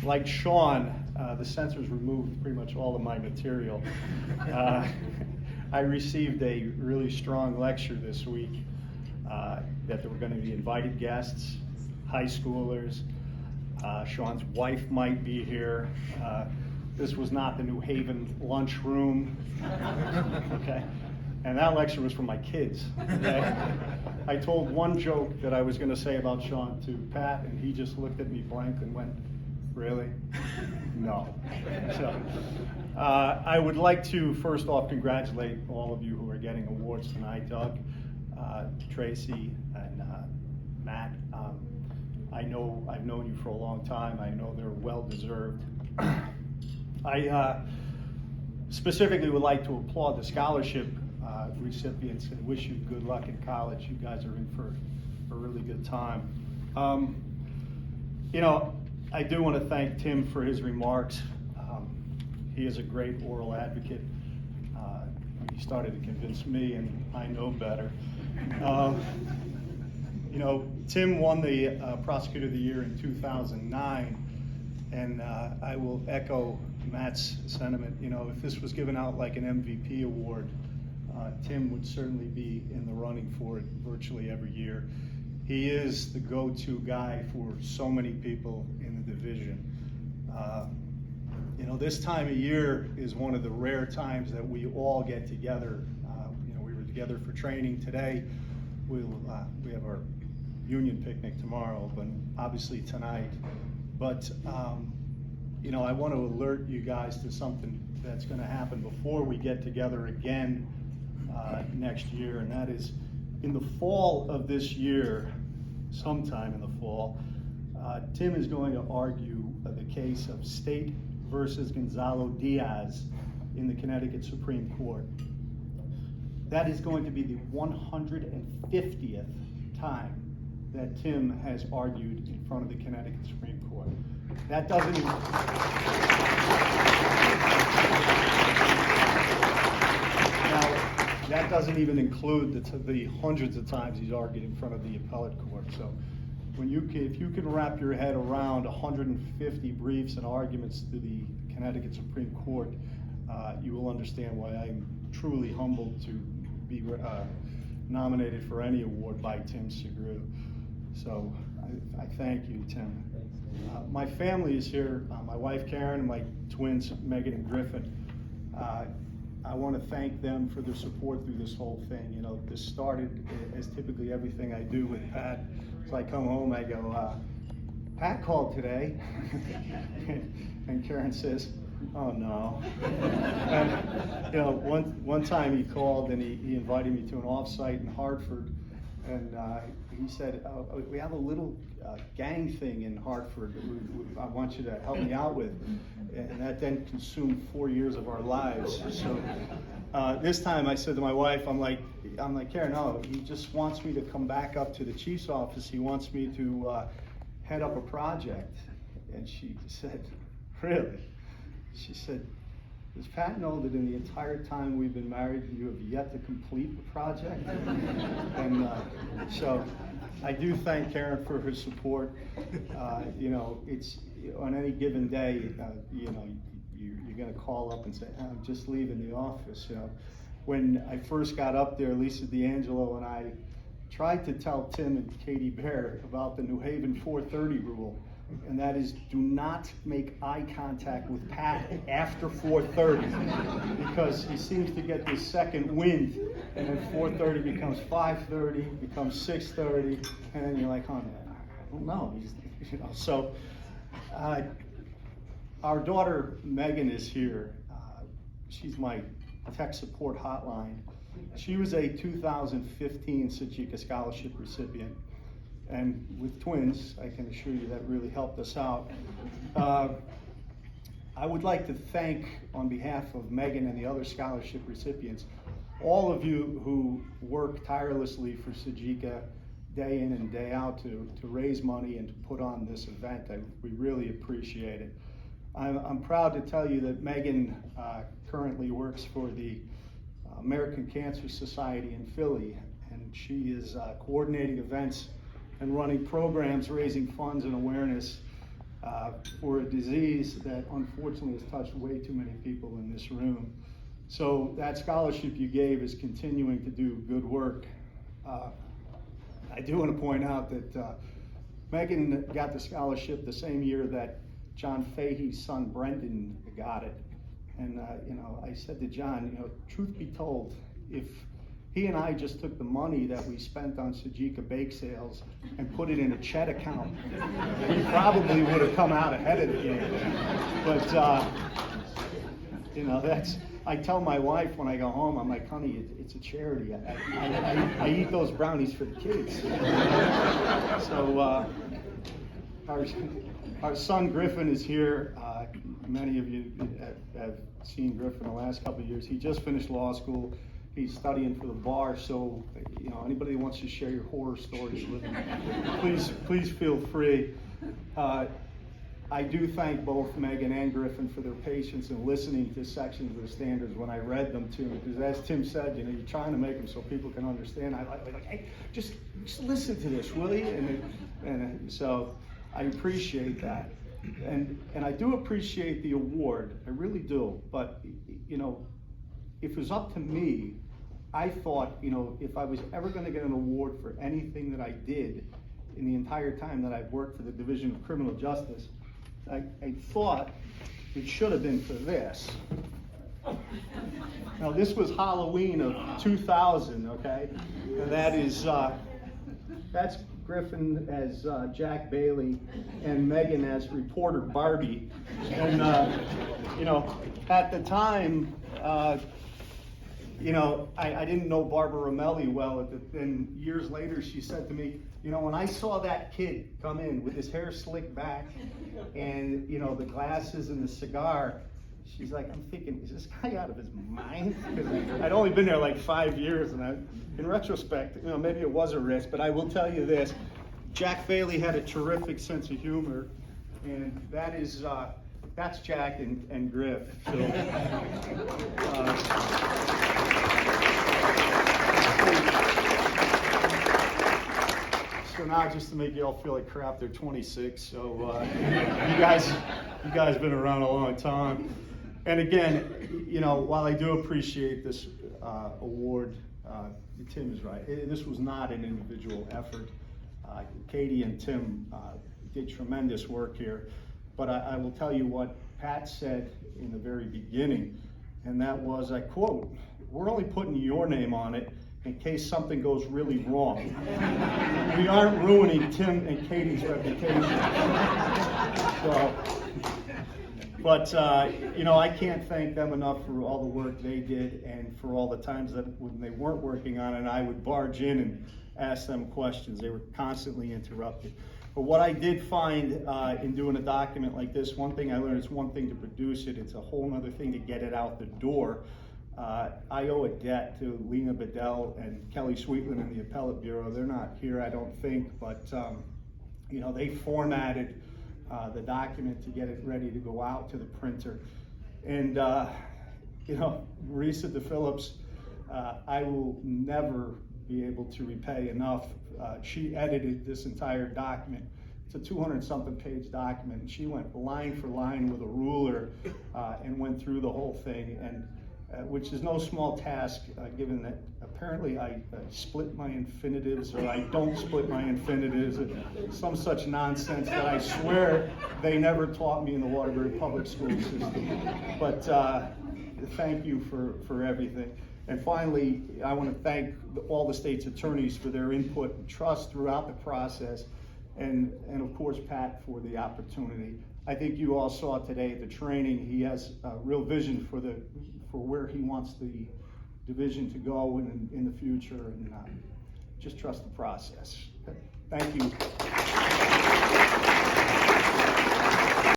Like Sean, the censors removed pretty much all of my material. I received a really strong lecture this week that there were going to be invited guests, high schoolers. Sean's wife might be here. This was not the New Haven lunchroom. Okay. And that lecture was for my kids. Okay? I told one joke that I was going to say about Sean to Pat, and he just looked at me blank and went, "Really? No." So, I would like to first off congratulate all of you who are getting awards tonight, Doug, Tracy, and Matt. I've known you for a long time. I know they're well deserved. I specifically would like to applaud the scholarship recipients and wish you good luck in college. You guys are in for a really good time. You know, I do want to thank Tim for his remarks. He is a great oral advocate. He started to convince me, and I know better. You know, Tim won the Prosecutor of the Year in 2009, and I will echo Matt's sentiment. You know, if this was given out like an MVP award, Tim would certainly be in the running for it virtually every year. He is the go-to guy for so many people in the division. You know, this time of year is one of the rare times that we all get together. You know, we were together for training today. We have our union picnic tomorrow, but obviously tonight. But you know, I want to alert you guys to something that's going to happen before we get together again next year, and that is in the fall of this year, sometime in the fall, Tim is going to argue the case of State versus Gonzalo Diaz in the Connecticut Supreme Court. That is going to be the 150th time that Tim has argued in front of the Connecticut Supreme Court. That doesn't even... Now, that doesn't even include the hundreds of times he's argued in front of the appellate court. So if you can wrap your head around 150 briefs and arguments to the Connecticut Supreme Court, you will understand why I'm truly humbled to be nominated for any award by Tim Sugrue. So I thank you, Tim. My family is here, my wife Karen and my twins Megan and Griffin. I want to thank them for their support through this whole thing. You know, this started as typically everything I do with Pat. So I come home, I go, Pat called today. And Karen says, "Oh no." And, you know, one time he called and he invited me to an offsite in Hartford, and he said, "We have a little gang thing in Hartford that I want you to help me out with," and that then consumed 4 years of our lives. So this time I said to my wife, I'm like, "Karen, no, he just wants me to come back up to the chief's office. He wants me to head up a project." And she said, "Really?" She said, "Does Pat know that in the entire time we've been married, you have yet to complete the project?" And so I do thank Karen for her support. You know, it's on any given day, you know, you're going to call up and say, "I'm just leaving the office." You know, when I first got up there, Lisa D'Angelo and I tried to tell Tim and Katie Bear about the New Haven 4:30 rule. And that is, do not make eye contact with Pat after 4:30, because he seems to get this second wind, and then 4:30 becomes 5:30, becomes 6:30, and then you're like, "Oh, I don't know." You know, so our daughter Megan is here. She's my tech support hotline. She was a 2015 Sajika Scholarship recipient. And with twins, I can assure you that really helped us out. I would like to thank, on behalf of Megan and the other scholarship recipients, all of you who work tirelessly for Sajika day in and day out to raise money and to put on this event. We really appreciate it. I'm proud to tell you that Megan currently works for the American Cancer Society in Philly, and she is coordinating events and running programs, raising funds and awareness for a disease that unfortunately has touched way too many people in this room. So that scholarship you gave is continuing to do good work. I do want to point out that Megan got the scholarship the same year that John Fahey's son Brendan got it. And I said to John, truth be told, if he and I just took the money that we spent on Sajika bake sales and put it in a Chet account, we probably would have come out ahead of the game. But I tell my wife when I go home, I'm like, honey, it's a charity. I eat those brownies for the kids. So our son Griffin is here. Many of you have seen Griffin the last couple of years. He just finished law school. He's studying for the bar, so anybody who wants to share your horror stories with him, please feel free. I do thank both Megan and Griffin for their patience in listening to sections of the standards when I read them to them, because as Tim said, you're trying to make them so people can understand. I like, hey, just listen to this, will you? And so I appreciate that, and I do appreciate the award. I really do. But if it was up to me, I thought, if I was ever going to get an award for anything that I did in the entire time that I've worked for the Division of Criminal Justice, I thought it should have been for this. Now, this was Halloween of 2000, okay? And that's Griffin as Jack Bailey and Megan as reporter Barbie. And, at the time, I didn't know Barbara Romelli well, and years later she said to me, when I saw that kid come in with his hair slicked back and, the glasses and the cigar, she's like, I'm thinking, is this guy out of his mind? Because I'd only been there like 5 years, and in retrospect, maybe it was a risk, but I will tell you this, Jack Bailey had a terrific sense of humor, and that's Jack and Griff. So now, just to make you all feel like crap, they're 26. So you guys have been around a long time. And again, while I do appreciate this award, Tim is right. This was not an individual effort. Katie and Tim did tremendous work here. But I will tell you what Pat said in the very beginning, and that was, I quote, "We're only putting your name on it in case something goes really wrong. We aren't ruining Tim and Katie's reputation." I can't thank them enough for all the work they did and for all the times that when they weren't working on it, I would barge in and ask them questions. They were constantly interrupted. But what I did find in doing a document like this, one thing I learned, it's one thing to produce it, it's a whole other thing to get it out the door. I owe a debt to Lena Bedell and Kelly Sweetland in the Appellate Bureau. They're not here, I don't think, but they formatted the document to get it ready to go out to the printer. And Marisa DePhillips, I will never be able to repay enough. She edited this entire document. It's a 200-something page document, and she went line for line with a ruler and went through the whole thing, and which is no small task, given that apparently I split my infinitives, or I don't split my infinitives, some such nonsense that I swear they never taught me in the Waterbury Public School system. But thank you for everything. And finally, I want to thank all the state's attorneys for their input and trust throughout the process, and of course Pat for the opportunity. I think you all saw today at the training, he has a real vision for where he wants the division to go in the future, and just trust the process. Thank you.